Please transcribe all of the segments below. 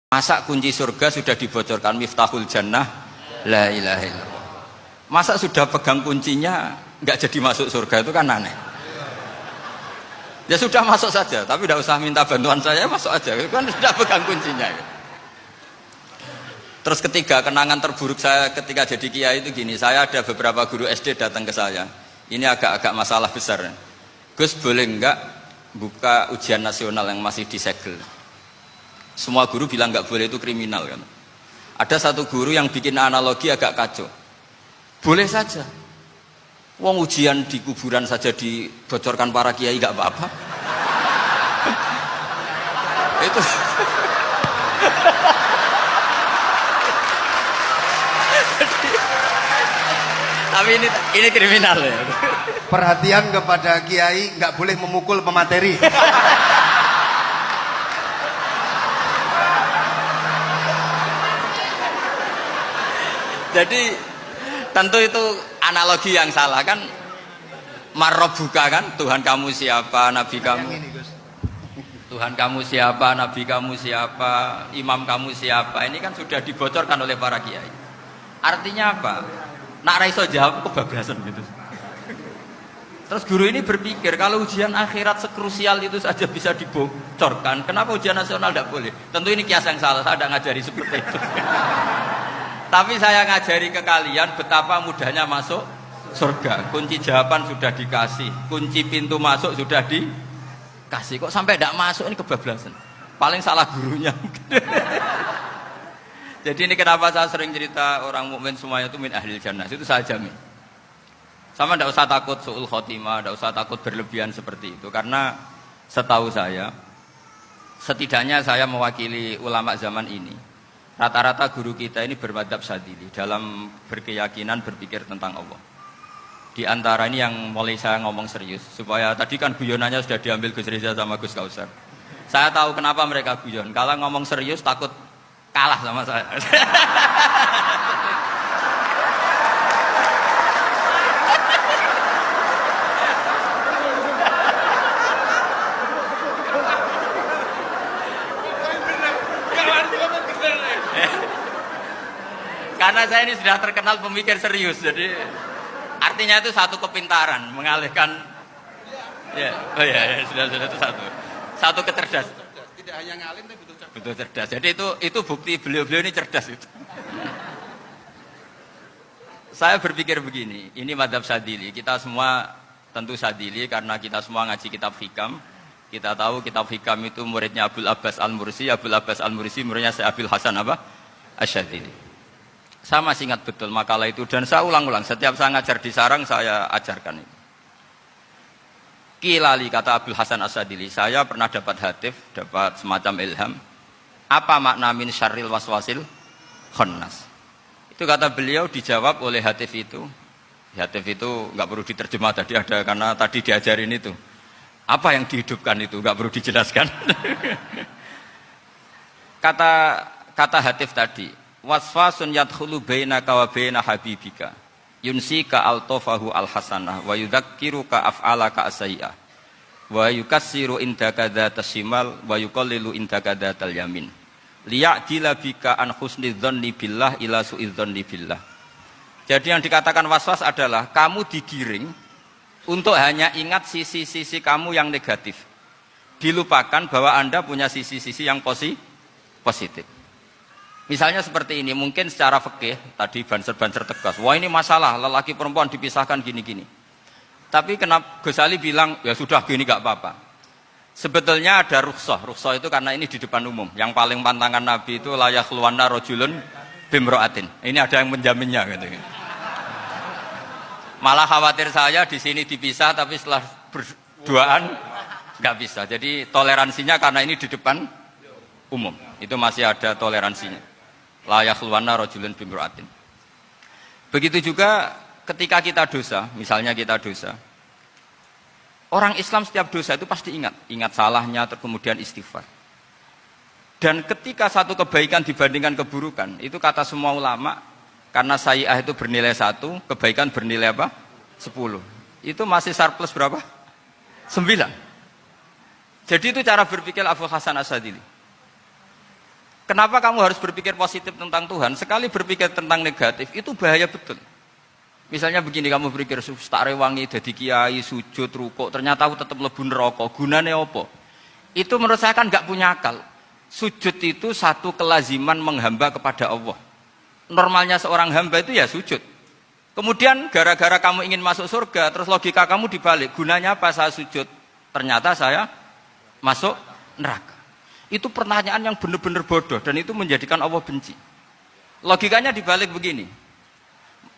Masa kunci surga sudah dibocorkan, miftahul jannah la ilaha illallah. Masa sudah pegang kuncinya nggak jadi masuk surga, itu kan aneh. Ya sudah masuk saja, tapi tidak usah minta bantuan saya, masuk aja, kan sudah pegang kuncinya. Terus ketiga, kenangan terburuk saya ketika jadi kiai itu gini, saya ada beberapa guru SD datang ke saya, ini agak-agak masalah besar. Gus, boleh enggak buka ujian nasional yang masih disegel? Semua guru bilang nggak boleh, itu kriminal kan. Ada satu guru yang bikin analogi agak kacau. Boleh saja. Wong ujian di kuburan saja dibocorkan para kiai nggak apa-apa. Itu. Tapi ini kriminal ya. Perhatian kepada kiai, nggak boleh memukul pemateri. Jadi tentu itu analogi yang salah kan. Marrobuka kan, Tuhan kamu siapa, Nabi kamu. Tuhan kamu siapa, Nabi kamu siapa, imam kamu siapa. Ini kan sudah dibocorkan oleh para kiai. Artinya apa? Nak raiso jawab kebablasan gitu. Terus guru ini berpikir kalau ujian akhirat sekrusial itu saja bisa dibocorkan, kenapa ujian nasional tidak boleh? Tentu ini kias yang salah, saya tidak ngajari seperti itu. Tapi saya ngajari ke kalian betapa mudahnya masuk surga. Kunci jawaban sudah dikasih, kunci pintu masuk sudah dikasih. Kok sampai tidak masuk, ini kebablasan. Paling salah gurunya. Jadi ini kenapa saya sering cerita orang mukmin semuanya itu min ahlil jannah. Itu saya jamin. Sama tidak usah takut su'ul khotimah, tidak usah takut berlebihan seperti itu. Karena setahu saya, setidaknya saya mewakili ulama zaman ini. Rata-rata guru kita ini bermadzhab Syadzili dalam berkeyakinan berpikir tentang Allah. Di antara ini yang mulai saya ngomong serius, supaya tadi kan guyonannya sudah diambil Gus Reza sama Gus Kausar. Saya tahu kenapa mereka guyon. Kalau ngomong serius takut kalah sama saya. Karena saya ini sudah terkenal pemikir serius, jadi artinya itu satu kepintaran mengalihkan. Ya, oh ya, sudah itu satu kecerdasan. Tidak hanya ngalim tapi butuh cerdas. Jadi itu bukti beliau-beliau ini cerdas itu. Saya berpikir begini, ini madzhab Syadzili. Kita semua tentu Syadzili karena kita semua ngaji kitab hikam. Kita tahu kitab hikam itu muridnya Abul Abbas Al-Mursi. Abul Abbas Al-Mursi muridnya Syekh Abil Hasan apa? Asy-Syadzili. Saya masih ingat betul makalah itu dan saya ulang-ulang. Setiap saya ngajar di sarang saya ajarkan ini. Kilali kata Abul Hasan Asy-Syadzili, saya pernah dapat hatif, dapat semacam ilham. Apa makna min syarril waswasil khannas? Itu kata beliau dijawab oleh hatif itu. Hatif itu nggak perlu diterjemah tadi ada karena tadi diajarin itu. Apa yang dihidupkan itu nggak perlu dijelaskan. kata hatif tadi, waswasun yadkhulu bainaka wa baina habibika yunsika altofahu alhasanah wa yudzakiruka af'alaka asai'ah wa yukassiru indaka dzatas shimal wa yuqallilu indaka dzatal yamin liya'dila bika an husni dzanni billah ila su'idzanni billah. Jadi yang dikatakan waswas adalah kamu digiring untuk hanya ingat sisi-sisi kamu yang negatif, dilupakan bahwa Anda punya sisi-sisi yang positif. Misalnya seperti ini, mungkin secara fikih tadi banser-banser tegas, wah ini masalah lelaki perempuan dipisahkan gini-gini. Tapi kenapa Gus Ali bilang ya sudah gini gak apa-apa. Sebetulnya ada rukhsah. Rukhsah itu karena ini di depan umum. Yang paling pantangan Nabi itu la yakhluwanna rajulun bimra'atin. Ini ada yang menjaminnya gitu. Malah khawatir saya di sini dipisah tapi setelah berduaan nggak bisa. Jadi toleransinya karena ini di depan umum. Itu masih ada toleransinya. La yakhluwanna rajulun bimra'atin. Begitu juga ketika kita dosa, misalnya kita dosa. Orang Islam setiap dosa itu pasti ingat salahnya, kemudian istighfar. Dan ketika satu kebaikan dibandingkan keburukan, itu kata semua ulama, karena sayyi'ah itu bernilai 1, kebaikan bernilai apa? 10. Itu masih surplus berapa? 9. Jadi itu cara berpikir Abu Hasan Asy-Syadzili. Kenapa kamu harus berpikir positif tentang Tuhan? Sekali berpikir tentang negatif, itu bahaya betul. Misalnya begini, kamu berpikir, tak rewangi, jadi kiai, sujud, rukuk, ternyata aku tetap lebu neraka, gunanya apa? Itu menurut saya kan nggak punya akal. Sujud itu satu kelaziman menghamba kepada Allah. Normalnya seorang hamba itu ya sujud. Kemudian gara-gara kamu ingin masuk surga, terus logika kamu dibalik, gunanya apa saya sujud? Ternyata saya masuk neraka. Itu pertanyaan yang benar-benar bodoh dan itu menjadikan Allah benci. Logikanya dibalik begini.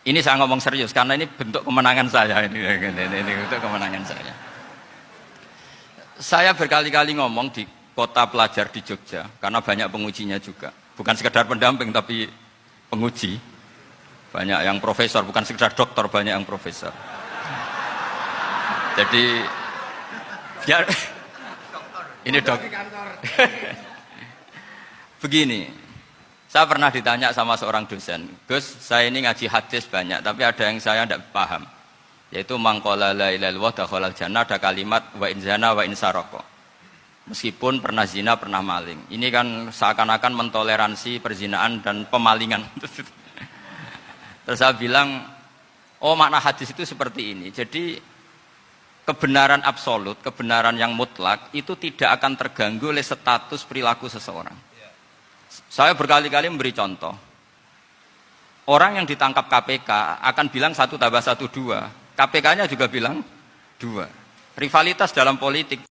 Ini saya ngomong serius karena ini bentuk kemenangan saya ini bentuk kemenangan saya. Saya berkali-kali ngomong di kota pelajar di Jogja karena banyak pengujinya juga. Bukan sekedar pendamping tapi penguji. Banyak yang profesor, bukan sekedar dokter, banyak yang profesor. Jadi biar ini dok. Begini, saya pernah ditanya sama seorang dosen, Gus, saya ini ngaji hadis banyak, tapi ada yang saya tidak paham, yaitu mangkola la ilaha illallah dakhalal jannah, ada kalimat wa in zana wa in saroko. Meskipun pernah zina, pernah maling. Ini kan seakan-akan mentoleransi perzinaan dan pemalingan. Terus saya bilang, oh makna hadis itu seperti ini. Jadi kebenaran absolut, kebenaran yang mutlak itu tidak akan terganggu oleh status perilaku seseorang. Saya berkali-kali memberi contoh. Orang yang ditangkap KPK akan bilang 1+1 2. KPK-nya juga bilang 2. Rivalitas dalam politik